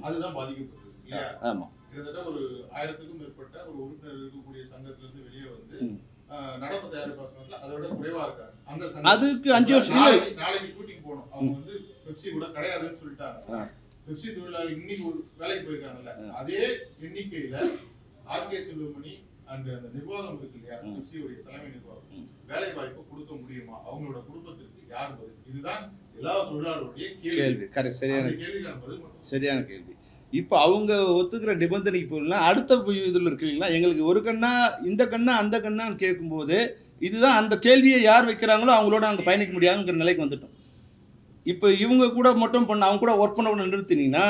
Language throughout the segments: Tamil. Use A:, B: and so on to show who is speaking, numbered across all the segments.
A: அதுதான் பாதிக்கப்பட்டிருக்கு இல்லையா?
B: ஆமா.
A: கிட்டத்தட்ட ஒரு 1000க்கும் மேற்பட்ட ஒரு உறுப்பினர் இருக்கக்கூடிய சங்கத்திலிருந்து வெளியே வந்து நடப்பு தயாரிப்பாளர் சங்கத்துல அதை விட குறைவா இருக்காங்க. அந்த
B: அதுக்கு 5 வருஷம்
A: நாளைக்கு ஷூட்டிங் போகணும், அவங்க வந்து பெப்சி கூட கிடையாதுன்னு சொல்லிட்டாங்க. பெப்சி தொழிலாளி இன்னைக்கு ஒரு வேலைக்கு போயிருக்காங்கல்ல, அதே எண்ணிக்கையில ஆர்கே செல்வமணி அண்ட் அந்த நிர்வாகம் இருக்கு இல்லையா, பெப்சியுடைய தலைமை நிர்வாகம் வேலை வாய்ப்பு கொடுக்க முடியுமா? அவங்களோட குடும்பத்திற்கு யார் பதில்? இதுதான் எல்லா தொழிலாளருடைய கேள்வி. சரியான கேள்விக்கான பதில்.
B: சரியான கேள்வி. இப்போ அவங்க ஒத்துக்கிற நிபந்தனைக்கு போகலாம். அடுத்த இதில் இருக்கு இல்லைங்களா, எங்களுக்கு ஒரு கண்ணா இந்த கண்ணா அந்த கண்ணான்னு கேட்கும்போது இதுதான் அந்த கேள்வியை யார் வைக்கிறாங்களோ அவங்களோட அங்கே பயணிக்க முடியாதுங்கிற நிலைக்கு வந்துட்டோம். இப்போ இவங்க கூட மட்டும் பண்ண அவங்க கூட ஒர்க் பண்ண நிறுத்தினீங்கன்னா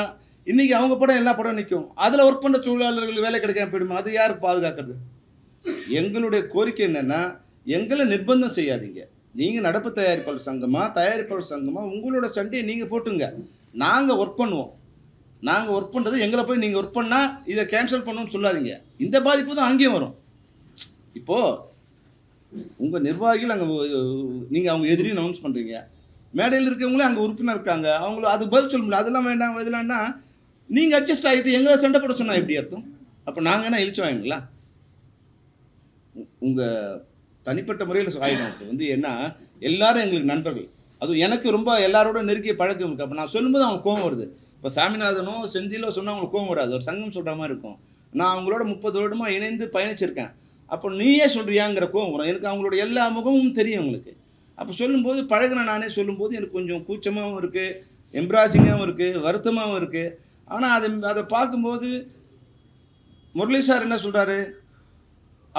B: இன்றைக்கி அவங்க படம் எல்லா படம் நிற்கும். அதில் ஒர்க் பண்ண தொழிலாளர்கள் வேலை கிடைக்காம போயிடுமா? அது யார் பாதுகாக்கிறது? எங்களுடைய கோரிக்கை என்னென்னா, எங்களை நிர்பந்தம் செய்யாதீங்க. நீங்கள் நடப்பு தயாரிப்பாளர் சங்கமாக உங்களோட சண்டையை நீங்கள் போட்டுங்க. நாங்கள் ஒர்க் பண்ணுவோம். நாங்கள் ஒர்க் பண்ணுறது எங்களை போய் நீங்கள் ஒர்க் பண்ணால் இதை கேன்சல் பண்ணணும்னு சொல்லாதீங்க. இந்த பாதிப்பு தான் அங்கேயும் வரும். இப்போது உங்கள் நிர்வாகிகள் அங்கே நீங்கள் அவங்க எதிரி அனௌன்ஸ் பண்ணுறீங்க, மேடையில் இருக்கவங்களே அங்கே உறுப்பினர் இருக்காங்க, அவங்கள அது பதில் சொல்ல முடியல. அதெல்லாம் வேண்டாம் இதெல்லாம்னா நீங்கள் அட்ஜஸ்ட் ஆகிட்டு எங்களை சண்டை போட சொன்னால் எப்படி அர்த்தம்? அப்போ நாங்கள் என்ன இழிச்சு வாங்கிங்களா? உங்கள் தனிப்பட்ட முறையில் ஆகிடும். இப்போ வந்து என்ன, எல்லாரும் எங்களுக்கு நண்பர்கள், அதுவும் எனக்கு ரொம்ப எல்லாரோட நெருங்கிய பழக்கம் இருக்குது. அப்போ நான் சொல்லும்போது அவங்க கோவம் வருது. இப்போ சாமிநாதனோ செந்திலோ சொன்னால் அவங்களுக்கு கோவம் வராது, ஒரு சங்கம் சொல்கிற மாதிரி இருக்கும். நான் அவங்களோட 30 வருடமாக இணைந்து பயணிச்சிருக்கேன். அப்போ நீயே சொல்கிறியாங்கிற கோவம் வரும். எனக்கு அவங்களோட எல்லா முகமும் தெரியும் உங்களுக்கு. அப்போ சொல்லும்போது பழகின நானே சொல்லும்போது எனக்கு கொஞ்சம் கூச்சமாகவும் இருக்குது, எம்ப்ராசிங்காகவும் இருக்குது, வருத்தமாகவும் இருக்குது. ஆனால் அதை பார்க்கும்போது முரளி சார் என்ன சொல்கிறாரு,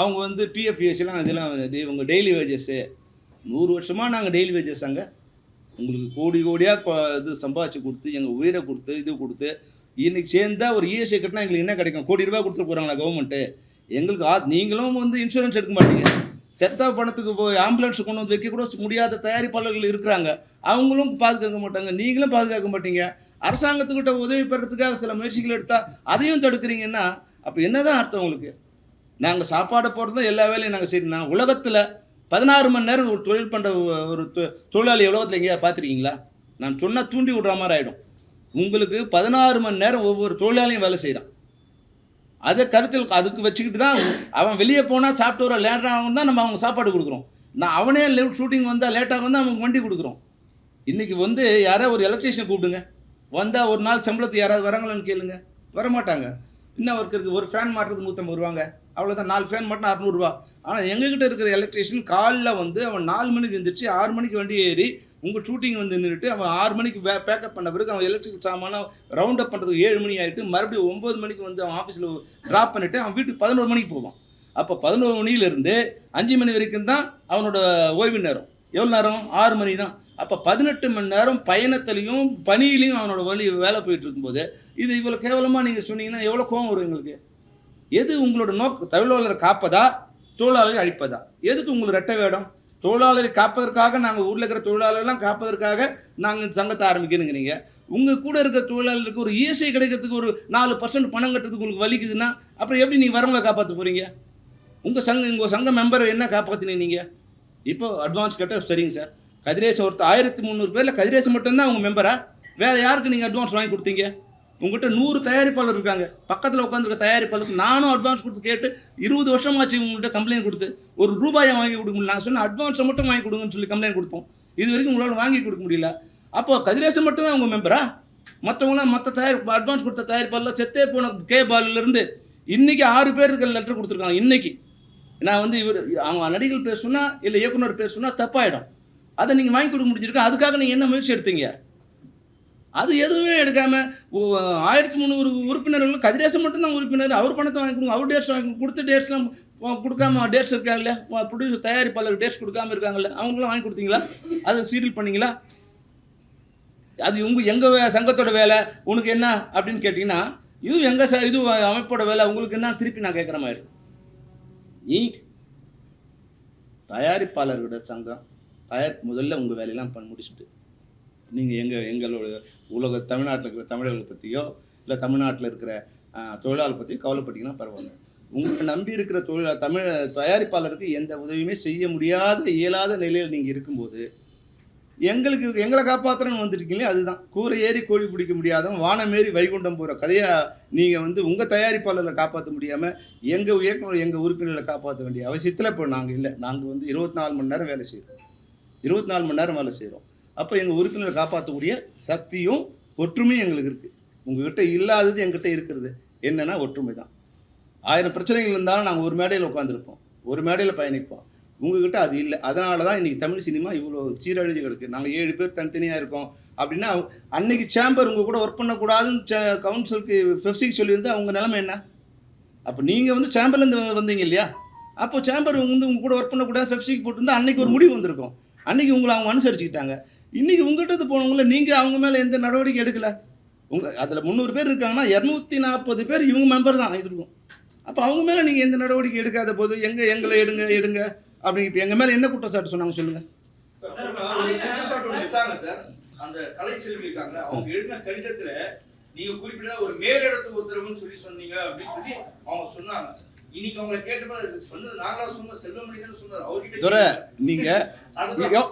B: அவங்க வந்து பிஎஃப்ஏசிலாம் இதெல்லாம் இவங்க டெய்லி வேஜஸ்ஸு 100 வருஷமாக நாங்கள் டெய்லி வேஜஸ் அங்கே உங்களுக்கு கோடி கோடியாக இது சம்பாதிச்சு கொடுத்து எங்கள் உயிரை கொடுத்து இது கொடுத்து இன்றைக்கி சேர்ந்தால் ஒரு இஎஸ்ஐ கட்டினா எங்களுக்கு என்ன கிடைக்கும்? கோடி ரூபா கொடுத்துட்டு போகிறாங்களா கவர்மெண்ட்டு? எங்களுக்கு நீங்களும் வந்து இன்சூரன்ஸ் எடுக்க மாட்டீங்க. செத்த பணத்துக்கு போய் ஆம்புலன்ஸ் கொண்டு வந்து வைக்க கூட முடியாத தயாரிப்பாளர்கள் இருக்கிறாங்க, அவங்களும் பாதுகாக்க மாட்டாங்க, நீங்களும் பாதுகாக்க மாட்டீங்க. அரசாங்கத்துக்கிட்ட உதவி பெறத்துக்காக சில முயற்சிகள் எடுத்தால் அதையும் தடுக்கிறீங்கன்னா அப்போ என்ன தான் அர்த்தம் உங்களுக்கு? நாங்கள் சாப்பாடு போகிறது எல்லா வேலையும் நாங்கள் செய்யணும்னா உலகத்தில் 16 மணி நேரம் ஒரு தொழில் பண்ணுற ஒரு தொழிலாளி உலகத்தில் எங்கேயா பார்த்துருக்கீங்களா? நான் சொன்னால் தூண்டி விடுற மாதிரி ஆகிடும். உங்களுக்கு 16 மணி நேரம் ஒவ்வொரு தொழிலாளியும் வேலை செய்கிறான். அதை கருத்தில் அதுக்கு வச்சுக்கிட்டு தான் அவன் வெளியே போனால் சாப்பிட்டு வர லேட்டாகும் தான் நம்ம அவங்க சாப்பாடு கொடுக்குறோம். நான் அவனே ஷூட்டிங் வந்தால் லேட்டாக வந்தால் நமக்கு வண்டி கொடுக்குறோம். இன்றைக்கி வந்து யாராவது ஒரு எலக்ட்ரீஷியனை கூப்பிடுங்க, வந்தால் ஒரு நாள் சம்பளத்துக்கு யாராவது வராங்களான்னு கேளுங்க, வரமாட்டாங்க. இன்னும் ஒர்க்கு இருக்குது, ஒரு ஃபேன் மாட்டுறது 150 ரூபாங்க, அவ்வளோதான். 4 ஃபேன் மட்டும் 600 ரூபா. ஆனால் எங்ககிட்ட இருக்கிற எலக்ட்ரீஷியன் காலைல வந்து அவன் 4 மணிக்கு எழுந்திரிச்சு 6 மணிக்கு வண்டி ஏறி உங்கள் ஷூட்டிங் வந்து நின்றுட்டு அவன் 6 மணிக்கு பேக்கப் பண்ண பிறகு அவன் எலக்ட்ரிக் சாமான ரவுண்ட் அப் பண்ணுறதுக்கு 7 மணி ஆகிட்டு மறுபடியும் 9 மணிக்கு வந்து அவன் ஆஃபீஸில் ட்ராப் பண்ணிவிட்டு அவன் வீட்டுக்கு 11 மணிக்கு போவான். அப்போ 11 மணியிலேருந்து 5 மணி வரைக்கும் தான் அவனோட ஓய்வு நேரம். எவ்வளோ நேரம்? 6 மணி தான். அப்போ 18 மணி நேரம் பயணத்துலையும் பணியிலையும் அவனோட வேலை போயிட்டு இருக்கும்போது இது இவ்வளோ கேவலமாக நீங்கள் சொன்னீங்கன்னா எவ்வளோ கோவம் வரும் எங்களுக்கு? எது உங்களோட தொழிலாளரை காப்பதா தொழிலாளரை அழிப்பதா? எதுக்கு உங்களுக்கு ரெட்டை வேடம்? தொழிலாளரை காப்பதற்காக நாங்கள் ஊரில் இருக்கிற தொழிலாளர்லாம் காப்பதற்காக நாங்கள் சங்கத்தை ஆரம்பிக்கணுங்கிறீங்க. உங்கள் கூட இருக்கிற தொழிலாளருக்கு ஒரு இஎஸ்ஐ கிடைக்கிறதுக்கு ஒரு 4% பணம் கட்டுறதுக்கு உங்களுக்கு வலிக்குதுன்னா அப்புறம் எப்படி நீங்கள் வரவங்களை காப்பாற்ற போகிறீங்க? உங்கள் சங்க மெம்பரை என்ன காப்பாற்றினீங்க நீங்கள்? இப்போ அட்வான்ஸ் கேட்டால் சரிங்க சார், கதிரேசன் ஒருத்தர் 1300 பேரில் கதிரேசன் மட்டும்தான் உங்கள் மெம்பரா? வேறு யாருக்கு நீங்கள் அட்வான்ஸ் வாங்கி கொடுத்தீங்க? உங்கள்கிட்ட 100 தயாரிப்பாளர் இருக்காங்க, பக்கத்தில் உட்காந்துருக்க தயாரிப்பாளருக்கு நானும் அட்வான்ஸ் கொடுத்து கேட்டு 20 வருஷமாச்சு உங்கள்கிட்ட கம்ப்ளைண்ட் கொடுத்து ஒரு ரூபாயை வாங்கி கொடுக்க முடியல. நான் சொன்ன அட்வான்ஸை மட்டும் வாங்கி கொடுங்கன்னு சொல்லி கம்ப்ளைண்ட் கொடுத்தோம். இது வரைக்கும் உங்களால் வாங்கி கொடுக்க முடியல. அப்போ கதிரேசன் மட்டுமே அவங்க மெம்பரா? மற்றவங்களாம் மற்ற அட்வான்ஸ் கொடுத்த தயாரிப்பாளர் செத்தே போன கே பாலிலேருந்து இன்றைக்கி 6 பேருக்கு லெட்டர் கொடுத்துருக்காங்க. இன்றைக்கி நான் வந்து அவங்க நடிகர்கள் பேர் சொன்னால் இல்லை இயக்குனர் பேர் சொன்னால் தப்பாயிடும். அதை நீங்கள் வாங்கி கொடுக்க முடிஞ்சிருக்கா? அதுக்காக நீங்கள் என்ன முயற்சி எடுத்தீங்க? அது எதுவுமே எடுக்காமல் 1300 உறுப்பினர்கள் கதிரேசன் மட்டும்தான் உறுப்பினர், அவர் பணத்தை வாங்கி கொடுங்க, அவர் டேட்ஸ் வாங்கி கொடுத்து டேட்ஸ்லாம் கொடுக்காம டேட்ஸ் இருக்காங்கல்ல, ப்ரொடியூசர் தயாரிப்பாளர் டேட்ஸ் கொடுக்காம இருக்காங்கல்ல, அவங்களாம் வாங்கி கொடுத்தீங்களா? அது சீரியல் பண்ணிங்களா? அது எங்கள் சங்கத்தோட வேலை, உனக்கு என்ன அப்படின்னு கேட்டிங்கன்னா இது இது அமைப்போட வேலை, உங்களுக்கு என்ன திருப்பி நான் கேட்குற மாதிரி. நீ தயாரிப்பாளர்களோட சங்கம் முதல்ல உங்கள் வேலையெல்லாம் முடிச்சுட்டு நீங்கள் எங்களோட தமிழ்நாட்டில் இருக்கிற தமிழர்களை பற்றியோ இல்லை தமிழ்நாட்டில் இருக்கிற தொழிலாளர் பற்றியோ கவலைப்பட்டீங்கன்னா பரவாயில்ல. உங்களை நம்பி இருக்கிற தயாரிப்பாளருக்கு எந்த உதவியுமே செய்ய முடியாத இயலாத நிலையில் நீங்கள் இருக்கும்போது எங்களை காப்பாற்றுறன்னு வந்துருக்கீங்களே, அதுதான் கூரை ஏறி கோழி பிடிக்க முடியாதவன் வானம் ஏறி வைகுண்டம் போகிற கதையாக நீங்கள் வந்து உங்கள் தயாரிப்பாளர்களை காப்பாற்ற முடியாமல் எங்கள் இயக்குனர் எங்கள் உறுப்பினர்களை காப்பாற்ற வேண்டிய அவசியத்தில் இப்போ நாங்கள் இல்லை. நாங்கள் வந்து 24 மணி நேரம் வேலை செய்கிறோம், 24 மணி நேரம் வேலை செய்கிறோம். அப்போ எங்கள் உறுப்பினரை காப்பாற்றக்கூடிய சக்தியும் ஒற்றுமையும் எங்களுக்கு இருக்குது. உங்கள்கிட்ட இல்லாதது எங்கிட்ட இருக்கிறது என்னென்னா ஒற்றுமை தான். 1000 பிரச்சனைகள் இருந்தாலும் நாங்கள் ஒரு மேடையில் உட்காந்துருப்போம், ஒரு மேடையில் பயணிப்போம். உங்ககிட்ட அது இல்லை. அதனால தான் இன்றைக்கி தமிழ் சினிமா இவ்வளோ சீரழிஞ்சு கிடக்கு. நாங்கள் 7 பேர் தனித்தனியாக இருக்கோம் அப்படின்னா, அன்னைக்கு சேம்பர் உங்கள் கூட ஒர்க் பண்ணக்கூடாதுன்னு கவுன்சிலுக்கு ஃபெஃப்சிக்கு சொல்லியிருந்து அவங்க நிலைமை என்ன? அப்போ நீங்கள் வந்து சேம்பர்லேருந்து வந்தீங்க இல்லையா, அப்போ சேம்பர் வந்து உங்கள் கூட ஒர்க் பண்ணக்கூடாது ஃபெஃப்சிக்கு போட்டுருந்தா அன்றைக்கி ஒரு முடிவு வந்திருக்கும். அன்றைக்கி உங்களை அவங்க அனுசரிச்சுக்கிட்டாங்க. இன்றைக்கி உங்கள்கிட்ட போனவங்கள நீங்கள் அவங்க மேலே எந்த நடவடிக்கை எடுக்கலை. அதில் 300 பேர் இருக்காங்கன்னா 240 பேர் இவங்க மெம்பர் தான் இருக்கும். அப்போ அவங்க மேலே நீங்கள் எந்த நடவடிக்கை எடுக்காத போது எங்களை எடுங்க அப்படிங்க. இப்போ எங்கள் மேலே என்ன குற்றச்சாட்டு சொன்னாங்க சொல்லுங்கள்.
C: அந்த கலைச்செல்வி இருக்காங்க, அவங்க எழுதின கடிதத்துல நீங்க குறிப்பிட்ட ஒரு மேலிடத்து உத்தரவுன்னு சொல்லி சொன்னீங்க அப்படின்னு சொல்லி அவங்க சொன்னாங்க. இன்னைக்கு அவங்க கேட்டப்ப சொன்னது நாங்களா சொன்ன செல்வமணி தான் சொன்னார். அவர்கிட்ட
B: நீங்க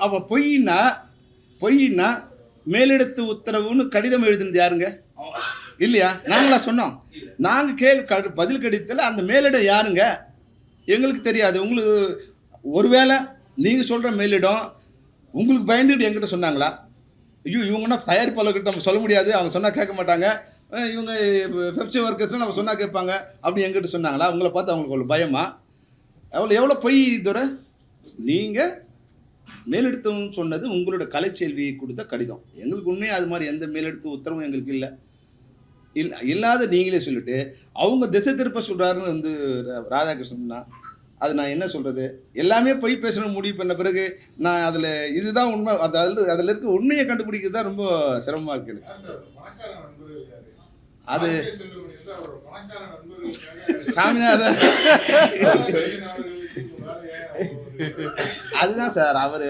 B: அவ பொய்னா மேலிடத்து உத்தரவுன்னு கடிதம் எழுதுனது யாருங்க? இல்லையா? நாங்களா சொன்னோம்? நாங்கள் பதில் கடிதத்தில் அந்த மேலிடம் யாருங்க எங்களுக்கு தெரியாது. உங்களுக்கு ஒருவேளை நீங்கள் சொல்கிற மேலிடம் உங்களுக்கு பயந்துட்டு என்கிட்ட சொன்னாங்களா? ஐயோ இவங்கன்னா தயாரிப்பாளர்கிட்ட நம்ம சொல்ல முடியாது, அவங்க சொன்னால் கேட்க மாட்டாங்க, இவங்க ஃபெஃப்சி ஒர்க்கர்ஸ்லாம் நம்ம சொன்னால் கேட்பாங்க அப்படி எங்கிட்ட சொன்னாங்களா? அவங்கள பார்த்து அவங்களுக்கு அவ்வளோ பயமா? எவ்வளோ பொய் துரை. நீங்கள் மேலெடுத்தவன்னு சொன்னது உங்களோட கலைச்செல்வி கொடுத்த கடிதம். எங்களுக்கு உண்மையாக அது மாதிரி எந்த மேலெடுத்து உத்தரவும் எங்களுக்கு இல்லாத நீங்களே சொல்லிட்டு அவங்க திசை திருப்ப சொல்கிறாருன்னு வந்து ராதாகிருஷ்ணன்னா அது நான் என்ன சொல்கிறது? எல்லாமே பொய் பேசணும் முடிவு பண்ண பிறகு நான் அதில் இதுதான் உண்மை, அதில் இருக்க உண்மையை கண்டுபிடிக்கிறது தான் ரொம்ப சிரமமாக இருக்குது. அது சாமிநாதன் அதுதான் சார். அவர்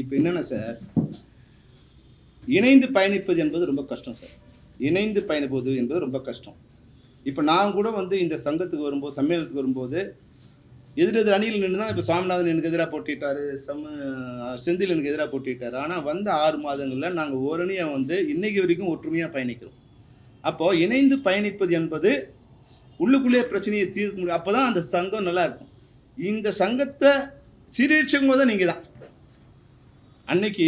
B: இப்போ என்னென்ன சார், இணைந்து பயணிப்பது என்பது ரொம்ப கஷ்டம் சார். இணைந்து பயணிப்பது என்பது ரொம்ப கஷ்டம். இப்போ நான் கூட வந்து இந்த சங்கத்துக்கு வரும்போது, சம்மேளனத்துக்கு வரும்போது எதிரெதிர் அணியில் நின்று தான் இப்போ சாமிநாதன் எனக்கு எதிராக போட்டிட்டார், செந்தில் எனக்கு எதிராக போட்டிட்டார். ஆனால் வந்த 6 மாதங்களில் நாங்கள் ஓரணியாக வந்து இன்றைக்கு வரைக்கும் ஒற்றுமையாக பயணிக்கிறோம். அப்போது இணைந்து பயணிப்பது என்பது உள்ளுக்குள்ளே பிரச்சனையை தீர்க்க முடியும். அப்போ தான் அந்த சங்கம் நல்லா இருக்கும். இந்த சங்கத்தை சீரழிச்சவங்க தான் நீங்கள் தான். அன்னைக்கு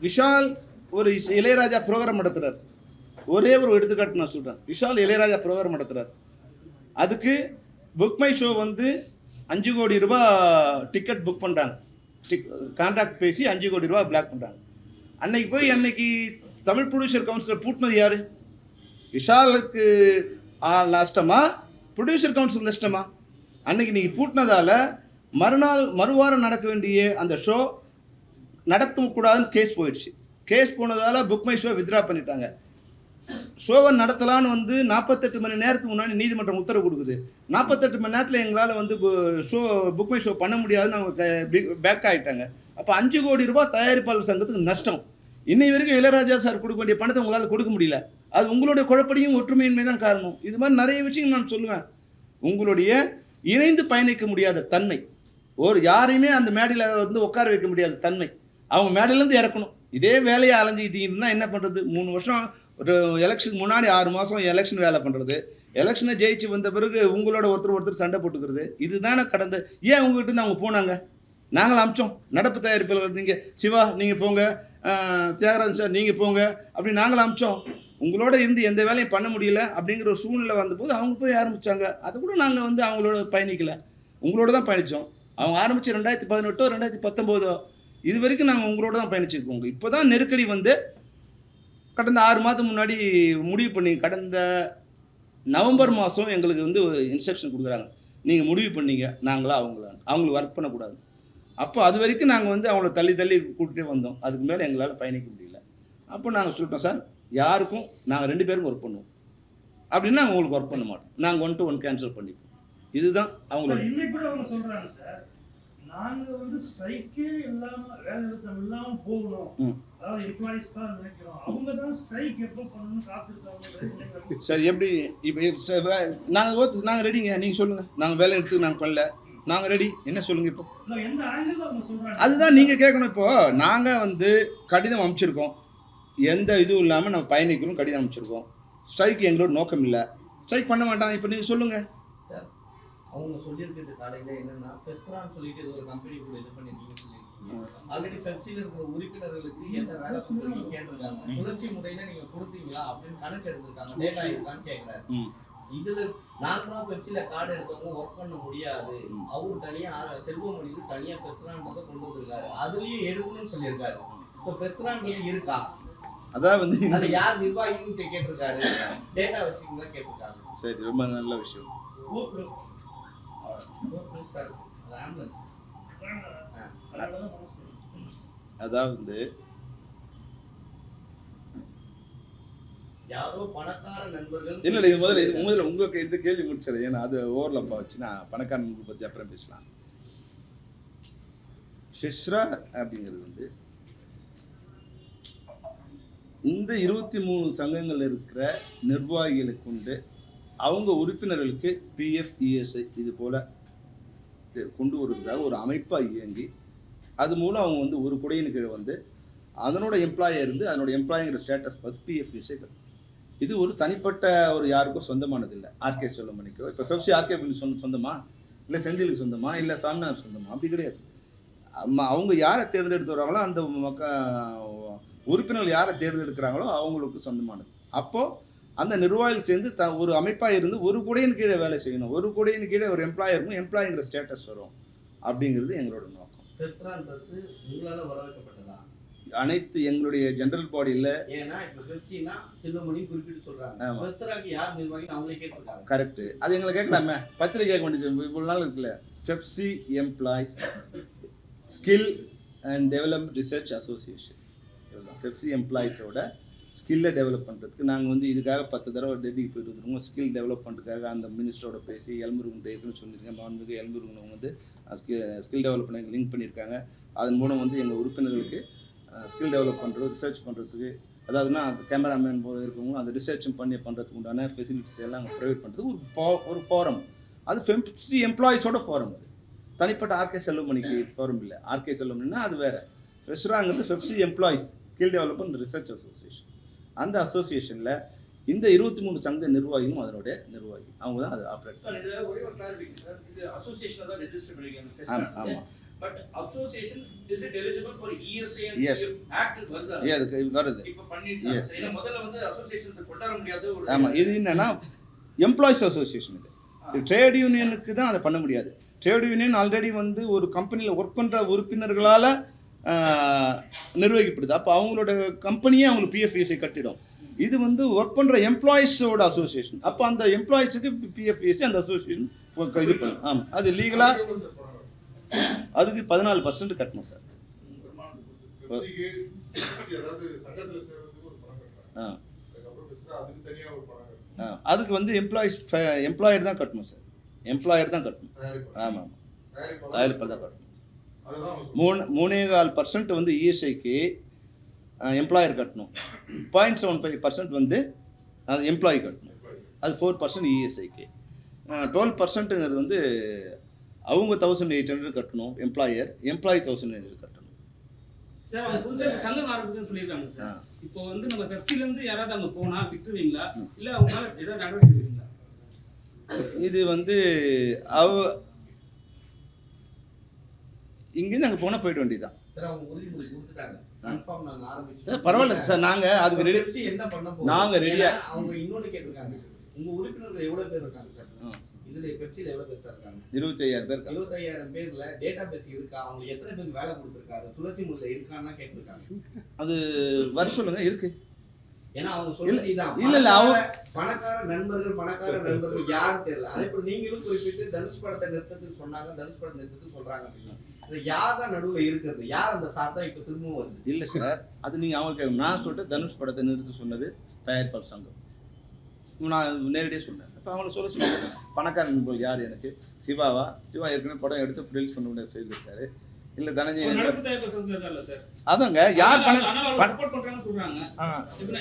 B: விஷால் ஒரு இளையராஜா ப்ரோக்ராம் நடத்துகிறார். ஒரே ஒரு எடுத்துக்காட்டு நான் சொல்கிறேன். விஷால் இளையராஜா ப்ரோக்ராம் நடத்துகிறார். அதுக்கு புக் மை ஷோ வந்து 5 கோடி ரூபா டிக்கெட் புக் பண்ணுறாங்க. கான்ட்ராக்ட் பேசி 5 கோடி ரூபா பிளாக் பண்ணுறாங்க. அன்னைக்கு தமிழ் ப்ரொடியூசர் கவுன்சிலர் பூட்டினது யார்? விஷாலுக்கு நஷ்டமா, ப்ரொடியூசர் கவுன்சில் நஷ்டமா? அன்னைக்கு நீங்கள் பூட்டினதால் மறுவாரம் நடக்க வேண்டிய அந்த ஷோ நடத்தக்கூடாதுன்னு கேஸ் போயிடுச்சு. கேஸ் போனதால் புக் மை ஷோ வித்ரா பண்ணிட்டாங்க. ஷோவை நடத்தலான்னு வந்து 48 மணி நேரத்துக்கு முன்னாடி நீதிமன்றம் உத்தரவு கொடுக்குது. 48 மணி நேரத்தில் எங்களால் வந்து புக் மை ஷோ பண்ண முடியாதுன்னு அவங்க பேக் ஆகிட்டாங்க. அப்போ 5 கோடி ரூபாய் தயாரிப்பாளர் சங்கத்துக்கு நஷ்டம். இன்னை வரைக்கும் இளையராஜா சார் கொடுக்க வேண்டிய பணத்தை உங்களால் கொடுக்க முடியல. அது உங்களுடைய குழப்படியும் ஒற்றுமையின்மை தான் காரணம். இது மாதிரி நிறைய விஷயங்கள் நான் சொல்லுவேன். உங்களுடைய இணைந்து பயணிக்க முடியாத தன்மை, யாரையுமே அந்த மேடையில் வந்து உட்கார வைக்க முடியாத தன்மை, அவங்க மேடையிலேருந்து இறக்கணும். இதே வேலையை அலைஞ்சிக்கிட்டீங்கன்னா என்ன பண்ணுறது? 3 வருஷம் ஒரு எலெக்ஷனுக்கு முன்னாடி 6 மாதம் எலெக்ஷன் வேலை பண்ணுறது, எலெக்ஷனை ஜெயிச்சு வந்த பிறகு உங்களோட ஒருத்தர் சண்டை போட்டுக்கிறது, இதுதானே கடந்த. ஏன் உங்கள்கிட்ட இருந்து அவங்க போனாங்க? நாங்கள் அமிச்சோம். நடப்பு தயாரிப்பாளர் நீங்கள் சிவா நீங்கள் போங்க, தியாகராஜன் சார் நீங்கள் போங்க அப்படி நாங்கள் அமிச்சோம். உங்களோட இருந்து எந்த வேலையும் பண்ண முடியல அப்படிங்கிற ஒரு சூழ்நிலை வந்தபோது அவங்க போய் ஆரம்பித்தாங்க. அது கூட நாங்கள் வந்து அவங்களோட பயணிக்கலை, உங்களோட தான் பயணித்தோம். அவங்க ஆரம்பித்து 2018 2019 இது வரைக்கும் நாங்கள் உங்களோட தான் பயணிச்சிருக்கோங்க. இப்போ தான் நெருக்கடி வந்து கடந்த 6 மாதம் முன்னாடி முடிவு பண்ணி, கடந்த நவம்பர் மாதம் எங்களுக்கு வந்து இன்ஸ்ட்ரக்ஷன் கொடுக்குறாங்க, நீங்கள் முடிவு பண்ணீங்க நாங்களா அவங்களுக்கு ஒர்க் பண்ணக்கூடாது. அப்போ அது வரைக்கும் நாங்கள் வந்து அவங்கள தள்ளி கூப்பிட்டே வந்தோம். அதுக்கு மேலே எங்களால் பயணிக்க முடியல. அப்போ நாங்கள் சொல்லிட்டோம், சார் யாருக்கும் நாங்கள் 2 பேரும் ஒர்க் பண்ணுவோம் அப்படின்னா நாங்கள் உங்களுக்கு ஒர்க் பண்ண மாட்டோம், நாங்கள் 1 to 1 கேன்சல் பண்ணிப்போம். இதுதான் அவங்களோட.
D: இன்னைக்கு கூட அவங்க சொல்கிறாங்க, சார் நாங்கள் வந்து ஸ்ட்ரைக்கே இல்லாமல் வேலை நிறுத்தம் இல்லாமல் போகணும், அதாவது எம்ப்ளாயிஸ் தான் நினைக்கிறோம், அவங்க தான் ஸ்ட்ரைக் எப்போ பண்ணணும்னு காத்திருக்காங்க.
B: சரி எப்படி இப்போ நாங்கள் ரெடிங்க, நீங்கள் சொல்லுங்கள். நாங்கள் வேலை நிறுத்தத்துக்கு நாங்கள் பண்ணல, நாங்கள் ரெடி, என்ன சொல்லுங்கள் இப்போ?
D: இல்ல, எந்த ஆங்கிள் அவங்க சொல்றாங்க
B: அதுதான் நீங்கள் கேட்கணும். இப்போது நாங்கள் வந்து கடிதம் அனுப்பிச்சிருக்கோம், எந்த இதுவும் இல்லாமல் நம்ம பயணிக்கிறோம், கடிதம் அனுப்பிச்சிருக்கோம். ஸ்ட்ரைக் எங்களோட நோக்கம் இல்லை, ஸ்ட்ரைக் பண்ண மாட்டாங்க. இப்போ நீங்கள் சொல்லுங்கள்.
E: சார் அவங்க சொல்லியிருக்கிறது காலையில் என்னன்னா ஃபெஸ்ட்ரான்னு சொல்லிட்டு இது ஒரு கம்பெனி கூட இது பண்ணிருக்கீங்கன்னு சொல்லியிருக்கீங்க. ஆல்ரெடி பெப்சியில் இருக்கிற உறுப்பினர்களுக்கு என்ன வேலை கொடுத்துருக்கீங்க கேட்டிருக்காங்க. சுழற்சி முறையில் நீங்கள் கொடுத்தீங்களா அப்படின்னு கணக்கு எடுத்திருக்காங்க, டேட்டா இருக்கான்னு கேட்குறாரு. இதுல நார்மலா பெப்சில கார்டு எடுத்தவங்க ஒர்க் பண்ண முடியாது, அவரு தனியா செல்வமணிக்கு தனியா ஃபெஸ்ட்ரான்றதை கொண்டு வந்திருக்காரு, அதுலயும் எடுக்கணும்னு சொல்லியிருக்காரு. இப்போ ஃபெஸ்ட்ரான்றது இருக்கா,
B: அதான் வந்து
E: அது யார் நிர்வாகின்னு கேட்டிருக்காரு, டேட்டா வச்சுக்கிங்களா கேட்டிருக்காங்க.
B: சரி, ரொம்ப நல்ல விஷயம். அதாவது
E: யாரோ பணக்கார நண்பர்கள்
B: இல்லை இது முதல்ல உங்களுக்கு இந்த கேள்வி முடிச்சிடும், ஏன்னா அது ஓவர்லப்பா வச்சு நான் பணக்கார நண்பர்கள் பற்றி அப்புறம் பேசலாம். ஃபெஸ்ரா அப்படிங்கிறது வந்து இந்த 23 சங்கங்கள் இருக்கிற நிர்வாகிகளுக்கு உண்டு, அவங்க உறுப்பினர்களுக்கு பிஎஃப் இஎஸ்ஐ இது போல் கொண்டு வருவதாக ஒரு அமைப்பாக இயங்கி அது மூலம் அவங்க வந்து ஒரு குடையின் கீழே வந்து அதனோட எம்ப்ளாயி இருந்து அதனோட எம்ப்ளாயிங்கிற ஸ்டேட்டஸ் பார்த்து பிஎஃப் இஎஸ்ஐ கட்டும். இது ஒரு தனிப்பட்ட ஒரு யாருக்கும் சொந்தமானது இல்லை. ஆர்கே செல்வமணிக்கோ இப்போ பெப்சி ஆர்கே சொந்தமா, இல்லை செந்திலுக்கு சொந்தமா, இல்லை சாமினார் சொந்தமா, அப்படி கிடையாது. அவங்க யாரை தேர்ந்தெடுத்து வராங்களோ அந்த உறுப்பினர்கள் யாரை தேர்ந்தெடுக்கிறாங்களோ அவங்களுக்கு சொந்தமானது. அப்போது அந்த நிர்வாகிகள் சேர்ந்து ஒரு அமைப்பாக இருந்து ஒரு குடையின் கீழே வேலை செய்யணும், ஒரு குடையின் கீழே ஒரு எம்ப்ளாயி இருக்கும், எம்ப்ளாயிங்கிற ஸ்டேட்டஸ் வரும் அப்படிங்கிறது எங்களோட நோக்கம்.
E: உங்களால் வரவேற்கப்பட்டதா?
B: அனைத்து எங்களுடைய ஜெனரல் பாடியில்
E: ஏன்னா இப்போ பெப்சினா செல்வமணி குறிப்பிட்டு சொல்கிறாங்க, ஃபெஸ்ட்ராக்கு யார் நிர்வாகி அவங்களே கேட்டிருக்காங்க.
B: கரெக்டு, அது எங்களை கேட்கலாமே, பத்திரிகை கேட்க வேண்டியது இவ்வளோ நாள் இருக்குல்ல. Pepsi employees skill and development research association, இதுதான் பெப்சி எம்ப்ளாயிஸோட ஸ்கில்லை டெவலப் பண்ணுறதுக்கு நாங்கள் வந்து இதுக்காக 10 தடவை டெல்லிக்கு போயிட்டு வந்துருக்கோம். ஸ்கில் டெவலப் பண்ணுறதுக்காக அந்த மினிஸ்டரோட பேசி எல்முருகன் ஏற்கனவே சொல்லியிருக்கேன், மாண்புமிகு எல்முருகன் அவங்க வந்து ஸ்கில் டெவலப்மெண்ட் லிங்க் பண்ணியிருக்காங்க. அதன் மூலம் வந்து எங்கள் உறுப்பினர்களுக்கு ஸ்கில் டெவலப் பண்ணுறது, ரிசர்ச் பண்ணுறதுக்கு, அதாவதுனா கேமராமேன் போது இருக்கவங்க அந்த ரிசர்ச்சும் பண்ணுறதுக்கு உண்டான ஃபெசிலிட்டிஸ் எல்லாம் அங்கே ப்ரொவைட் பண்ணுறதுக்கு ஒரு ஃபாரம். அது பெப்சி எம்ப்ளாயிஸோட ஃபாரம், அது தனிப்பட்ட ஆர்கே செல்வமணிக்கு ஃபாரம் இல்லை. ஆர்கே செல்வமணினா அது வேறு. ஃபெஸ்ராங்கிறது FEFSI employees skill development research association. அந்த அசோசியேஷனில் இந்த 23 சங்க நிர்வாகியும் அதனுடைய நிர்வாகி, அவங்க தான் அதை ஆப்ரேட்
C: பண்ணுறாங்க.
B: ஆமாம்.
C: But association is it eligible for ESI and
B: Yes.
C: Act வருது.
B: அதுக்கு வருது.
C: இப்போ பண்ணிட்டாங்க. சரி, முதல்ல வந்து அசோசியேஷன்ஸ் கொண்டு வர முடியாது.
B: ஆமாம், இது என்னன்னா எம்ப்ளாயிஸ் அசோசியேஷன், இது ட்ரேட் யூனியனுக்கு தான் அதை பண்ண முடியாது. ட்ரேட் யூனியன் ஆல்ரெடி வந்து ஒரு கம்பெனியில் ஒர்க் பண்ணுற உறுப்பினர்களால் நிர்வகிக்கப்படுது. அப்போ அவங்களோட கம்பெனியே அவங்களுக்கு பிஎஃப்இஎஸ்ஐ கட்டிடும். இது வந்து ஒர்க் பண்ணுற எம்ப்ளாயிஸோட அசோசியேஷன். அப்போ அந்த எம்ப்ளாயிஸுக்கு பிஎஃப்இஎஸ்ஐ அந்த அசோசியேஷன் இது பண்ணும். ஆமாம், அது லீகலாக அதுக்கு 14% கட்டணும் சார். அதுக்கு வந்து எம்ப்ளாயர் தான் கட்டணும் சார், எம்ப்ளாயர் தான் கட்டணும். ஆமாம், தயாரிப்பாளர் தான் கட்டணும். 3.25% வந்து இஎஸ்ஐக்கு எம்ப்ளாயர் கட்டணும், 0.75% வந்து எம்ப்ளாயி கட்டணும். அது 4% இஎஸ்ஐக்கு. 12%ங்கிறது வந்து அவங்க 1800 கட்டணும், எம்ப்ளாயி 1800 கட்டணும்.
F: சார் அவங்க புதுசாக சங்கம் ஆரம்பிச்சுன்னு சொல்லியிருக்காங்க சார். இப்போ வந்து நம்ம பெப்சிலேருந்து யாராவது அங்கே போனால் விட்டுருவீங்களா, இல்லை அவங்களால ஏதாவது நடவடிக்கை எடுப்பீங்களா?
B: இது வந்து இங்கேருந்து அங்கே போனால் போயிட வேண்டியதுதான். பரவாயில்ல சார், நாங்கள் அதுக்கு ரெடி, நாங்கள் ரெடியாக.
E: அவங்க இன்னொன்று கேட்டிருக்காங்க, உங்கள் உறுப்பினர்கள் எவ்வளோ பேர் இருக்காங்க சார் இதில் பெப்சியில் எவ்வளோ பேர் சார் இருக்காங்க?
B: 25,000 பேர்.
E: 25,000 பேர்ல டேட்டா பேஸ் இருக்கா, அவங்களுக்கு எத்தனை பேர் வேலை கொடுத்துருக்காரு, சுழற்சி முறையில் இருக்கான்னா கேட்டிருக்காங்க.
B: அது வர சொல்லுங்க, இருக்கு.
E: ஏன்னா அவங்க சொல்றது இதான்,
B: இல்ல அவங்க
E: பணக்கார நண்பர்கள் யாரும் தெரியல. அதே போல நீங்களும் குறிப்பிட்டு தனுஷ் படத்தை நிறுத்தத்துக்கு சொன்னாங்க, தனுஷ் படத்தை நிறுத்தத்துக்கு சொல்றாங்க அப்படின்னா யார் தான் நடுவில் இருக்கிறது, யார் அந்த சாத்தா இப்போ திரும்பவும் வருது?
B: இல்ல சார், அது நீங்க அவங்களுக்கு நான் சொல்லிட்டு தனுஷ் படத்தை நிறுத்த சொன்னது தயாரிப்பாளர் சங்கம், நான் நேரடியாக சொன்னேன். இப்போ அவங்கள சொல்லுங்க, பணக்கார நண்பர்கள் யார் எனக்கு? சிவா ஏற்கனவே படம் எடுத்து ரிலீஸ் பண்ண முடியாது செய்திருக்காரு. இல்ல தனஞ்சய அதாங்க யார்
F: சப்போர்ட் பண்றாங்கன்னு சொல்றாங்க.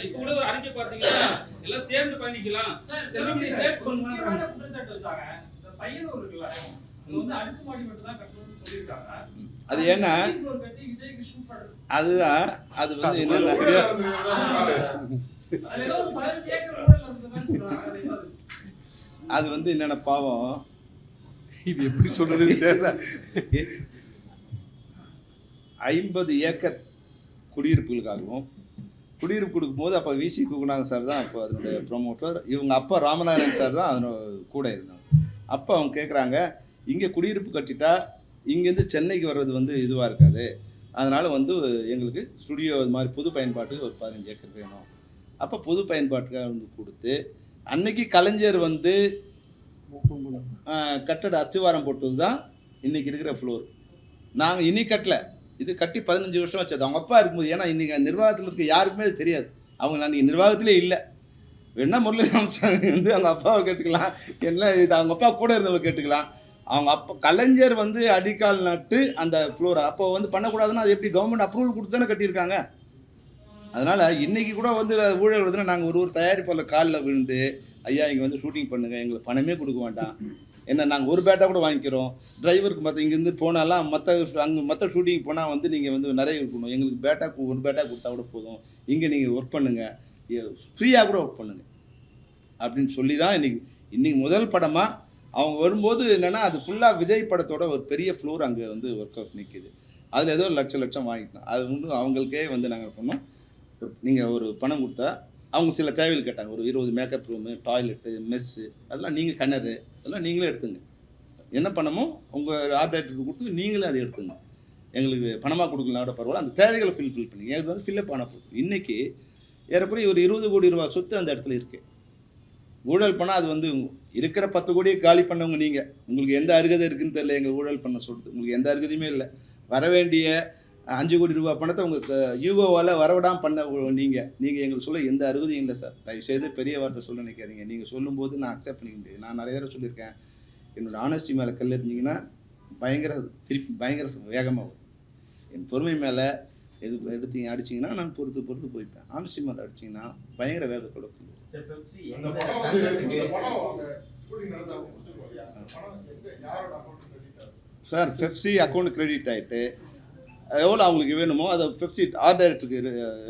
F: இப்போ கூட ஒரு அறிக்கை பாத்தீங்கன்னா எல்லாம் சேர்ந்து பயணிக்கலாம், செல்வமணி சேர்த்து பண்ணுவாங்க குற்றச்சாட்டு வச்சாங்க. இந்த பையனும் இருக்குல்ல, இது வந்து அடுக்குமாடி மட்டும் தான் கட்டணும்னு சொல்லியிருக்காங்க.
B: அது ஏன்னா
F: floor கட்டி விஜய்க்கு ஷூட் பண்றது.
B: அதுதான் அது வந்து என்னன்னா
F: அதுல ஏதோ ஒரு 15 ஏக்கர் கூட இருந்த மாதிரி சொல்றாங்க. அது ஏதோ
B: அது வந்து என்னென்ன பாவம்
G: இது எப்படி சொல்றதுன்னு தெரியல.
B: 50 ஏக்கர் குடியிருப்புகளுக்காகவும் குடியிருப்பு கொடுக்கும்போது அப்போ விசி குகுநாதன் சார் தான் அப்போ அதனுடைய ப்ரொமோட்டர், இவங்க அப்பா ராமநாதன் சார் தான் அதனோட கூட இருந்தாங்க. அப்போ அவங்க கேட்குறாங்க, இங்கே குடியிருப்பு கட்டிட்டா இங்கேருந்து சென்னைக்கு வர்றது வந்து இதுவாக இருக்காது, அதனால் வந்து எங்களுக்கு ஸ்டுடியோ இது மாதிரி பொது பயன்பாட்டுக்கு ஒரு 15 ஏக்கர் வேணும். அப்போ பொது பயன்பாட்டுக்காக வந்து கொடுத்து அன்னைக்கு கலைஞர் வந்து கட்டட அஸ்திவாரம் போட்டது தான் இன்றைக்கி இருக்கிற ஃப்ளோர். நாங்கள் இனி கட்டலை, இது கட்டி 15 வருஷம் வச்சது அவங்க அப்பா இருக்கும்போது. ஏன்னா இன்றைக்கி நிர்வாகத்தில் இருக்க யாருக்குமே அது தெரியாது, அவங்க அன்றைக்கி நிர்வாகத்திலே இல்லை. வேணா முரளிராமசாமி வந்து அவங்க அப்பாவை கேட்டுக்கலாம், என்ன இது அவங்க அப்பா கூட இருந்தவங்க கேட்டுக்கலாம். அவங்க அப்பா கலைஞர் வந்து அடிக்கால் நட்டு அந்த ஃப்ளோரை அப்போ வந்து பண்ணக்கூடாதுன்னா அது எப்படி கவர்மெண்ட் அப்ரூவல் கொடுத்து தானே கட்டியிருக்காங்க. அதனால் இன்றைக்கி கூட வந்து ஊழல் வருதுன்னா நாங்கள் ஒரு தயாரிப்பாளர் காலில் விழுந்து, ஐயா இங்கே வந்து ஷூட்டிங் பண்ணுங்கள், எங்களுக்கு பணமே கொடுக்க வேண்டாம், என்ன நாங்கள் ஒரு பேட்டா கூட வாங்கிக்கிறோம், டிரைவருக்கு மற்ற இங்கேருந்து போனாலாம் மற்ற ஷூட்டிங் போனால் வந்து நீங்கள் வந்து நிறைய இருக்கணும், எங்களுக்கு ஒரு பேட்டா கொடுத்தா கூட போதும், இங்கே நீங்கள் ஒர்க் பண்ணுங்கள், ஃப்ரீயாக கூட ஒர்க் பண்ணுங்கள் அப்படின்னு சொல்லி தான் இன்றைக்கி முதல் படமாக அவங்க வரும்போது என்னென்னா அது ஃபுல்லாக விஜய் படத்தோட ஒரு பெரிய ஃப்ளோர் அங்கே வந்து ஒர்க் அவுட் நிற்கிது. அதில் ஏதோ லட்சம் வாங்கிக்கலாம். அது வந்து அவங்களுக்கே வந்து நாங்கள் பண்ணோம், நீங்கள் ஒரு பணம் கொடுத்தா அவங்க சில தேவைகள் கேட்டாங்க, ஒரு 20 மேக்கப் ரூமு, டாய்லெட்டு, மெஸ்ஸு, அதெல்லாம் நீங்கள் கிணறு அதெல்லாம் நீங்களே எடுத்துங்க, என்ன பண்ணமோ உங்கள் ஆர்ட் டைரக்டருக்கு கொடுத்து நீங்களே அதை எடுத்துங்க, எங்களுக்கு பணமாக கொடுக்கலாம் கூட பரவாயில்ல, அந்த தேவைகளை ஃபில் பண்ணி அது வந்து ஃபில்லப் பண்ண போகுது. இன்றைக்கி ஏறக்குறைய ஒரு 20 கோடி ரூபா சொத்து அந்த இடத்துல இருக்குது. ஊழல் பண்ணால் அது வந்து இருக்கிற 10 கோடியை காலி பண்ணவங்க நீங்கள், உங்களுக்கு எந்த அருகதை இருக்குதுன்னு தெரியல, எங்கள் ஊழல் பண்ண சொல்லிட்டு உங்களுக்கு எந்த அருகதையுமே இல்லை. வர வேண்டிய 5 கோடி ரூபா பணத்தை உங்களுக்கு யூகோவால் வரவிடாமல் பண்ண நீங்கள் எங்களுக்கு சொல்ல எந்த அருகதையும் இல்லை சார். தயவுசெய்து பெரிய வார்த்தை சொல்ல நினைக்காதீங்க. நீங்கள் சொல்லும்போது நான் அக்செப்ட் பண்ணிக்க முடியாது. நான் நிறைய தடவை சொல்லியிருக்கேன், என்னோடய ஆனஸ்டி மேலே கல் இருந்தீங்கன்னா பயங்கர வேகமாக வரும். என் பொறுமை மேலே அடிச்சிங்கன்னா நான் பொறுத்து போய்ப்பேன். ஆனஸ்டி மேலே அடிச்சிங்கன்னா பயங்கர வேகத்தோட
A: அந்த படம் வந்து இந்த படம் அவங்க ஷூட்டிங் நடந்தா கொடுத்துருக்கோம் இல்லையா, அந்த படம் யாரோட அக்கௌண்ட் கிரெடிட் ஆகுது
B: சார்? பெப்சி அக்கௌண்ட் கிரெடிட் ஆகிட்டு எவ்வளோ அவங்களுக்கு வேணுமோ அதை பெப்சி ஆர்ட் டைரக்டருக்கு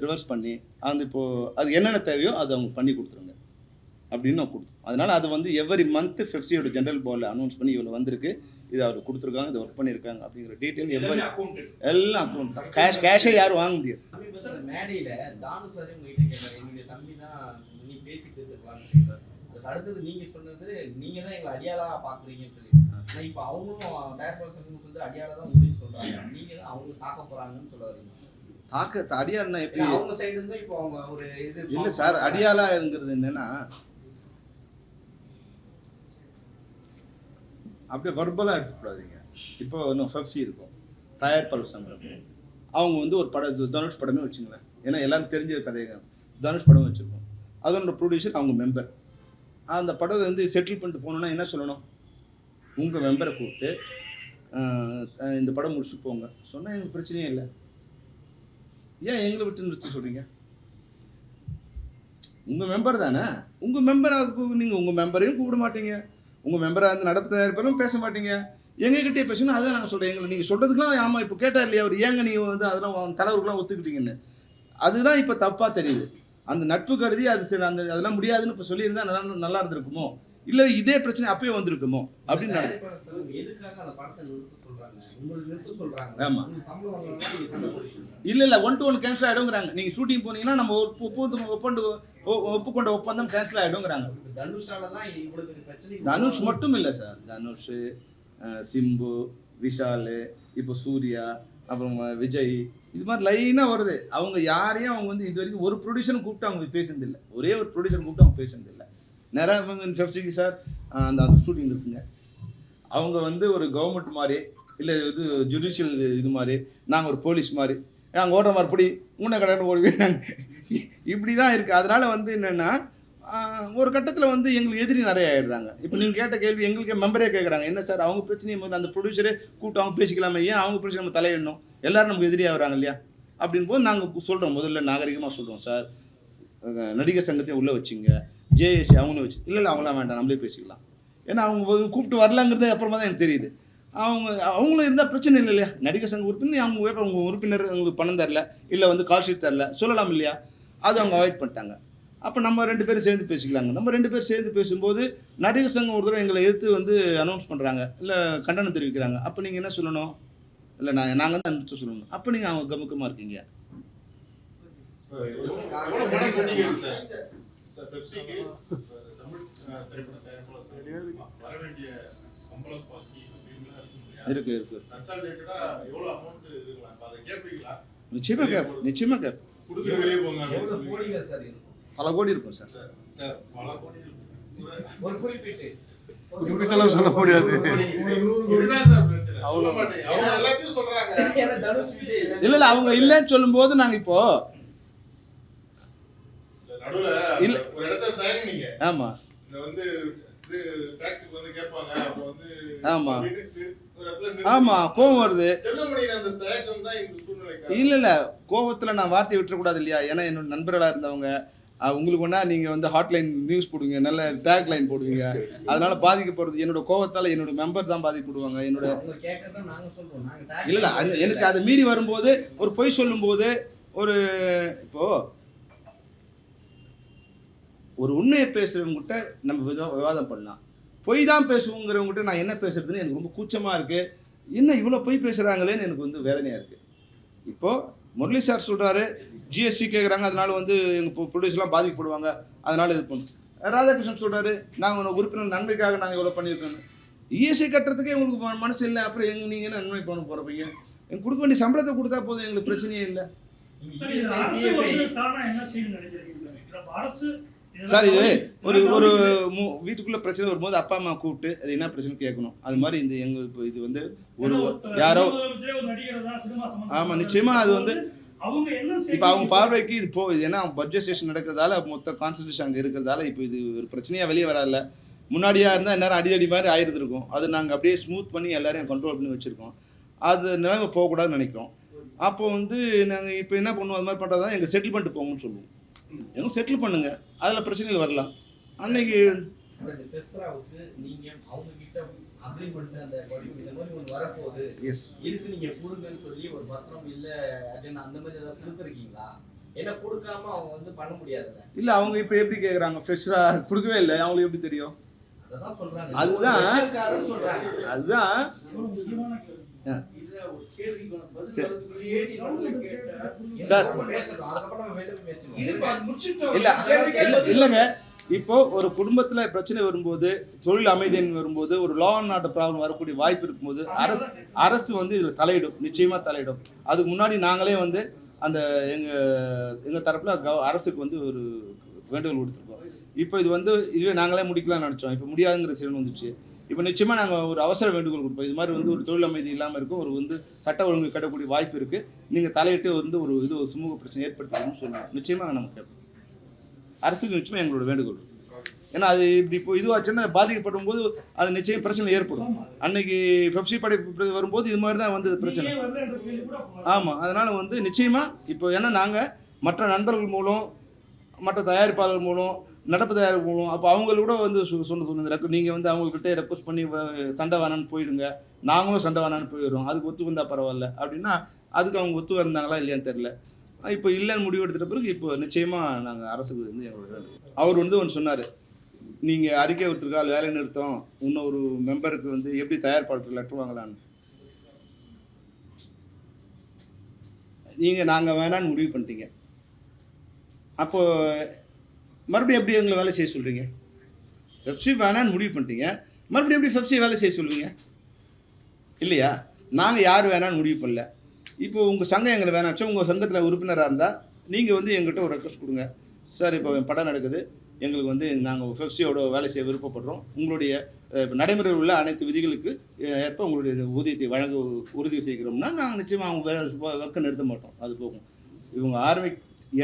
B: ரிவர்ஸ் பண்ணி அந்த இப்போது அது என்னென்ன தேவையோ அதை அவங்க பண்ணி கொடுத்துருங்க அப்படின்னு நான் கொடுத்தோம். அதனால் அது வந்து எவ்ரி மந்த் பெப்சியோட ஜென்ரல் போர்டில் அனௌன்ஸ் பண்ணி இவ்வளோ வந்திருக்கு, இது அவர் கொடுத்துருக்காங்க, இதை ஒர்க் பண்ணியிருக்காங்க அப்படிங்கிற டீட்டெயில் எல்லாம் அக்கௌண்ட் தான். கேஷே யாரும் வாங்க முடியாது.
E: மேடையில் தானு சார் உங்ககிட்ட கேட்டார், என்னுடைய தம்பி தான் நீ பேசிட்டு இருக்கலாம்னு கேட்டார். அதுக்கு அடுத்தது நீங்கள் சொன்னது நீங்கள் தான் எங்களை அடியாளாக பார்க்குறீங்கன்னு சொல்லி. ஆனால் இப்போ அவங்களும் டயர் சங்கத்துக்கு வந்து அடியாளாக தான் முடிவு சொல்கிறாங்க, நீங்கள் தான் அவங்க தாக்க போகிறாங்கன்னு சொல்ல வரீங்க.
B: அடியாள்னா எப்படி?
E: அவங்க சைடு இருந்து இப்போ அவங்க ஒரு இது
B: இல்லை சார், அடியாளாங்கிறது என்னன்னா அப்படியே வர்பலாக எடுத்துக்கூடாதீங்க. இப்போ இன்னும் பெப்சி இருக்கும், தயாரிப்பாளர் சங்கம், அவங்க வந்து ஒரு படம் தனுஷ் படமே வச்சுங்களேன், ஏன்னா எல்லாரும் தெரிஞ்ச கதைங்க, தனுஷ் படம் வச்சுருக்கோம், அதோட ப்ரொடியூசர் அவங்க மெம்பர். அந்த படம் வந்து செட்டில் பண்ணிட்டு போகணுன்னா என்ன சொல்லணும்? உங்கள் மெம்பரை கூப்பிட்டு இந்த படம் முடிச்சு போங்க சொன்னால் எங்களுக்கு பிரச்சனையே இல்லை. ஏன் எங்களை விட்டு நிறுத்த சொல்கிறீங்க? உங்கள் மெம்பர் தானே, உங்கள் மெம்பரை நீங்கள் உங்கள் மெம்பரையும் கூப்பிட மாட்டீங்க, உங்கள் மெம்பரை அந்த நடப்பு தயாரிப்பாலும் பேச மாட்டீங்க, எங்ககிட்டே பேசணும். அதான் நாங்கள் சொல்கிறேன், எங்களை நீங்கள் சொல்கிறதுக்கெலாம் ஆமாம் இப்போ கேட்டார் இல்லையா அவர், ஏங்க நீங்கள் வந்து அதெல்லாம் தலைவருக்குலாம் ஒத்துக்கிட்டீங்கன்னு, அதுதான் இப்போ தப்பாக தெரியுது. அந்த நட்பு கருதி அது சரி அதெல்லாம் முடியாதுன்னு இப்போ சொல்லியிருந்தா நல்லா இருந்திருக்குமோ, இல்லை இதே பிரச்சனை அப்பயே வந்திருக்குமோ அப்படின்னு ஆமாம். இல்லை 1-to-1 கேன்சல் ஆகிடுங்கிறாங்க. நீங்கள் ஷூட்டிங் போனீங்கன்னா நம்ம ஒப்புக்கொண்ட ஒப்பந்தம் கேன்சல் ஆகிடுங்கிறாங்க. தனுஷ் மட்டும் இல்லை சார், தனுஷ், சிம்பு, விஷால், இப்போ சூர்யா, அப்புறம் விஜய், இது மாதிரி லைனாக வருது. அவங்க யாரையும் அவங்க வந்து இது வரைக்கும் ஒரு ப்ரொடியூசரும் கூப்பிட்டு அவங்க பேசுனதில்லை, ஒரே ஒரு ப்ரொடியூசர் கூப்பிட்டு அவங்க பேசுனதில்லை. நிறையா வந்து பெப்சிக்கு சார் அந்த ஷூட்டிங் இருக்குங்க, அவங்க வந்து ஒரு கவர்மெண்ட் மாதிரி இல்லை இது ஜுடிஷியல் இது மாதிரி, நாங்கள் ஒரு போலீஸ் மாதிரி, நாங்கள் ஓடுற மாதிரி இப்படி மூணை கடன் ஓடுவேன், இப்படி தான் இருக்குது. அதனால் வந்து என்னென்னா ஒரு கட்டத்தில் வந்து எங்களுக்கு எதிரி நிறைய ஆகிடுறாங்க. இப்போ நீங்கள் கேட்ட கேள்வி எங்களுக்கு மெம்பரே கேட்குறாங்க, என்ன சார் அவங்க பிரச்சனையை அந்த ப்ரொடியூசரே கூப்பிட்டு அவங்க பேசிக்கலாமே, ஏன் அவங்க பிரச்சனை நம்ம தலையிடணும், எல்லோரும் நமக்கு எதிரியாக வராங்க இல்லையா அப்படின்னு போது நாங்கள் சொல்கிறோம். முதல்ல நாகரிகமாக சொல்கிறோம், சார் நடிகர் சங்கத்தையும் உள்ளே வச்சுங்க, ஜேஏசி அவங்களும் வச்சு, இல்லை அவங்களாம் வேண்டாம் நம்மளே பேசிக்கலாம், ஏன்னா அவங்க கூப்பிட்டு வரலாங்கிறது அப்புறமா தான் எனக்கு தெரியுது. அவங்களும் இருந்தால் பிரச்சனை இல்லை இல்லையா? நடிகர் சங்க உறுப்பினர் அவங்க உறுப்பினர் அவங்களுக்கு பணம் தரல, இல்லை வந்து கால் ஷீட் தரல சொல்லலாம் இல்லையா? அது அவங்க அவாய்ட் பண்ணிட்டாங்க. அப்போ நம்ம 2 பேரும் சேர்ந்து பேசிக்கலாங்க. நம்ம 2 பேர் சேர்ந்து பேசும்போது நடிகர் சங்கம் ஒரு தடவை எங்களை எதிர்த்து வந்து அனௌன்ஸ் பண்ணுறாங்க, இல்லை கண்டனம் தெரிவிக்கிறாங்க. அப்போ நீங்கள் என்ன சொல்லணும்? இல்லை நாங்கள் தான் அனுப்பிச்சு சொல்லணும். அப்போ நீங்கள் அவங்க கமுக்கமாக இருக்கீங்க.
A: எவ்வளவு பணம் சொன்னீங்க சார்? பெப்சிக்கு தமிழ் திரைப்பட தயாரிப்பாளர் வர வேண்டிய சம்பள பாக்கி
B: இருக்கு
A: கன்சால்டேட்டடா எவ்வளவு அமௌண்ட் இருக்கலாம்? அதை கேட்பீங்களா?
B: நிச்சயமாக கேட்பேன்.
A: கொடுத்துட்டு வெளியே போங்க
E: எவ்வளவு
A: அப்படின்னு
E: கோடிகள் சார் இருக்கும்?
B: பல கோடி இருக்கும் சார்.
A: சார் பல கோடி
E: ஒரு குறிப்பிட்டு
G: இப்படிக்கெல்லாம் சொல்ல முடியாது.
A: இதுதான் சார் பிரச்சனை. சொல்ல மாட்டேன். அவங்க எல்லாத்தையும் சொல்றாங்க.
E: ஏன்னா தனுஷ்
B: இல்லை அவங்க இல்லைன்னு சொல்லும்போது நாங்கள் இப்போ
A: நடுவுல
B: இல்ல.
A: ஒரு இடத்துல தயங்குனீங்க.
B: ஆமாம்
A: இந்த வந்து இது டாக்ஸிக்கு வந்து கேட்பாங்க. அப்ப வந்து
B: ஆமா.
A: ஒரு இடத்துல நிறுத்தி-
B: ஆமாம் கோவம் வருது.
A: செல்வமணியின் அந்த தயக்கம் தான் இந்த சூழ்நிலைக்கு
B: இல்லை கோவத்தில் நான் வார்த்தையை விட்டுறக்கூடாது இல்லையா? ஏன்னா என்னோட நண்பர்களாக இருந்தவங்க உங்களுக்கு ஒன்றா நீங்கள் வந்து ஹாட்லைன் நியூஸ் போடுவீங்க, நல்ல டேக் லைன் போடுவீங்க, அதனால பாதிக்கப்படுறது என்னோட கோவத்தால் என்னோட மெம்பர் தான் பாதிக்கப்படுவாங்க. என்னோட
E: அவங்க கேட்கறத நாங்க சொல்றோம். நாங்க tag
B: இல்லை எனக்கு அதை மீறி வரும்போது ஒரு பொய் சொல்லும்போது ஒரு இப்போது ஒரு உண்மையை பேசுகிறவங்ககிட்ட நம்ம விவாதம் பண்ணலாம். பொய் தான் பேசுவோங்கிறவங்ககிட்ட நான் என்ன பேசுறதுன்னு எனக்கு ரொம்ப கூச்சமாக இருக்குது. என்ன இவ்வளோ பொய் பேசுகிறாங்களேன்னு எனக்கு வந்து வேதனையாக இருக்குது. இப்போது முரளி சார் சொல்கிறாரு ஜிஎஸ்டி கேட்குறாங்க, அதனால வந்து எங்கள் ப்ரொடியூசர்லாம் பாதிக்கப்படுவாங்க, அதனால இது பண்ணும். ராதாகிருஷ்ணன் சொல்கிறாரு நாங்கள் உறுப்பினர் நன்மைக்காக நாங்கள் இவ்வளோ பண்ணியிருக்கோம். இஎஸ்ஐ கட்டுறதுக்கே உங்களுக்கு மனசு இல்லை, அப்புறம் நீங்கள் என்ன நன்மை பண்ண போகிறப்பீங்க? எங்களுக்கு கொடுக்க வேண்டிய சம்பளத்தை கொடுத்தா போதும், எங்களுக்கு பிரச்சனையே இல்லை.
D: சார், இது அரசு வந்து தானா என்ன செய்யணும்னு நினைக்கிறீங்க சார்? இப்ப அரசு
B: சார் இது ஒரு வீட்டுக்குள்ள பிரச்சனை வரும்போது அப்பா அம்மா கூப்பிட்டு அது என்ன பிரச்சனை கேட்கணும். அது மாதிரி இந்த எங்க இப்போ இது வந்து ஒரு யாரோ ஆமா நிச்சயமா அது வந்து
D: அவங்க என்ன
B: இப்போ அவங்க பார்வைக்கு இது இது ஏன்னா பட்ஜெட் ஸ்டேஷன் நடக்கிறதால மொத்த கான்சன்ட்ரேஷன் அங்கே இருக்கிறதால இப்போ இது ஒரு பிரச்சனையாக வெளியே வராதுல்ல. முன்னாடியாக இருந்தால் எல்லாரும் அடிதடி மாதிரி ஆயிருந்திருக்கும். அது நாங்கள் அப்படியே ஸ்மூத் பண்ணி எல்லாரையும் கண்ட்ரோல் பண்ணி வச்சுருக்கோம். அது நிலைமை போகக்கூடாதுன்னு நினைக்கிறோம். அப்போ வந்து நாங்கள் இப்போ என்ன பண்ணுவோம், அது மாதிரி பண்ணுறதா எங்கள் செட்டில்மெண்ட் போங்கன்னு சொல்லுவோம். எங்க செட்டில் பண்ணுங்க, அதில் பிரச்சனைகள் வரலாம். அன்னைக்கு
E: பெஸ்ட்ராவுக்கு நீங்க அவங்க கிட்ட அக்ரிமெண்ட் அந்த இந்த மாதிரி ஒன்று வரப்போகுது
B: எஸ்
E: இதுக்கு நீங்க கொடுங்கன்னு சொல்லி ஒரு பத்திரம் இல்ல அஜெண்டா அந்த மாதிரி ஏதாவது கொடுத்துருக்கீங்களா? ஏன்னா கொடுக்காம அவங்க வந்து பண்ண முடியாதுல்ல.
B: இல்லை அவங்க இப்போ எப்படி கேட்குறாங்க, ஃப்ரெஷ்ஷாக கொடுக்கவே இல்லை, அவங்களுக்கு எப்படி தெரியும்?
E: அதான் சொல்றாங்க.
B: அதுதான்
E: சொல்றாங்க.
B: அதுதான்
D: முக்கியமான கேள்வி.
C: இதுல ஒரு கேள்விக்கான பதில் வரதுக்குள்ளேயே நீ முதல்ல கேட்ட
B: சார்.
E: பேசணும். அதுக்கப்புறம் நம்ம வெளில பேசணும்.
C: இருப்பா, முடிச்சிட்டோம்.
B: இல்லை
C: கேள்வி
B: இல்லைங்க. இப்போ ஒரு குடும்பத்தில் பிரச்சனை வரும்போது, தொழில் அமைதின்னு வரும்போது, ஒரு லா அண்ட் ஆர்டர் ப்ராப்ளம் வரக்கூடிய வாய்ப்பு இருக்கும்போது அரசு வந்து இதில் தலையிடும், நிச்சயமாக தலையிடும். அதுக்கு முன்னாடி நாங்களே வந்து அந்த எங்கள் தரப்பில் அரசுக்கு வந்து ஒரு வேண்டுகோள் கொடுத்துருக்கோம். இப்போ இது வந்து இதுவே நாங்களே முடிக்கலாம்னு நினச்சோம். இப்போ முடியாதுங்கிற சீன் வந்துச்சு. இப்போ நிச்சயமாக நாங்கள் ஒரு அவசர வேண்டுகோள் கொடுப்போம். இது மாதிரி வந்து ஒரு தொழில் அமைதி இல்லாமல் இருக்கும், ஒரு வந்து சட்ட ஒழுங்கு கட்டக்கூடிய வாய்ப்பு இருக்குது, நீங்கள் தலையிட்டு வந்து ஒரு ஒரு சுமூக பிரச்சனை ஏற்படுத்தணும்னு சொல்லுவோம். நிச்சயமாக நம்ம கேட்போம். அரசுக்கு நிச்சயமாக எங்களோட வேண்டுகோள். ஏன்னா அது இப்போ இதுவாச்சுன்னா பாதிக்கப்படும் போது அது நிச்சயம் பிரச்சனை ஏற்படும். அன்னைக்கு பெப்சி படை வரும்போது இது மாதிரி தான் வந்தது பிரச்சனை. ஆமாம், அதனால் வந்து நிச்சயமாக இப்போ ஏன்னா நாங்கள் மற்ற நண்பர்கள் மூலம் மற்ற தயாரிப்பாளர் மூலம் நடப்பு தயாரிப்பு மூலம் அப்போ அவங்களோட வந்து சொன்னது நீங்கள் வந்து அவங்கக்கிட்ட ரெக்வஸ்ட் பண்ணி சண்டை வேணான்னு போயிடுங்க, நாங்களும் சண்டை வேணான்னு போயிடுறோம், அதுக்கு ஒத்து வந்தால் பரவாயில்ல அப்படின்னா அதுக்கு அவங்க ஒத்து வந்தாங்களா இல்லையான்னு தெரில. இப்போ இல்லைன்னு முடிவு எடுத்துகிட்ட பிறகு இப்போ நிச்சயமாக நாங்கள் அரசுக்கு வந்து எங்களோட வேண்டும். அவர் வந்து ஒன்று சொன்னார், நீங்கள் அறிக்கை விட்டுருக்கால் வேலை நிறுத்தம் இன்னொரு மெம்பருக்கு வந்து எப்படி தயாரிப்பாளர்கள் லெட்டர் வாங்கலான்னு. நீங்கள் நாங்கள் வேணான்னு முடிவு பண்ணிட்டீங்க, அப்போது மறுபடியும் எப்படி எங்களை வேலை செய்ய சொல்கிறீங்க? பெப்சி வேணான்னு முடிவு பண்ணிட்டீங்க, மறுபடியும் எப்படி பெப்சி வேலை செய்ய சொல்லுவீங்க இல்லையா? நாங்கள் யார் வேணான்னு முடிவு பண்ணல. இப்போ உங்கள் சங்கம் எங்களை வேணாச்சும் உங்கள் சங்கத்தில் உறுப்பினராக இருந்தால் நீங்கள் வந்து எங்கள்கிட்ட ஒரு ரெக்வஸ்ட் கொடுங்க, சார் இப்போ படம் நடக்குது, எங்களுக்கு வந்து நாங்கள் பெப்சியோட வேலை செய்ய விருப்பப்படுறோம், உங்களுடைய நடைமுறையில் உள்ள அனைத்து விதிகளுக்கு ஏற்ப உங்களுடைய ஊதியத்தை வழங்க உறுதி செய்கிறோம்னா நாங்கள் நிச்சயமாக அவங்க வேலை ஒர்க்கை நிறுத்த மாட்டோம். அது போகும். இவங்க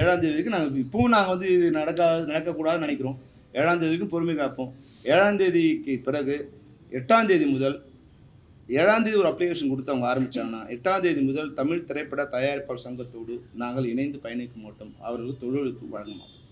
B: 7ஆம் தேதி வரைக்கும் நாங்கள் இப்போவும் நாங்கள் வந்து இது நடக்கக்கூடாதுன்னு நினைக்கிறோம். 7ஆம் தேதி வரைக்கும் பொறுமை காப்போம். 7ஆம் தேதிக்கு பிறகு 8ஆம் தேதி முதல் 7ஆம் தேதி ஒரு அப்ளிகேஷன் கொடுத்து அவங்க ஆரம்பித்தாங்கன்னா 8ஆம் தேதி முதல் தமிழ் திரைப்பட தயாரிப்பாளர் சங்கத்தோடு நாங்கள் இணைந்து பயணிக்க மாட்டோம், அவர்களுக்கு தொழிலுக்கு வழங்க மாட்டோம்.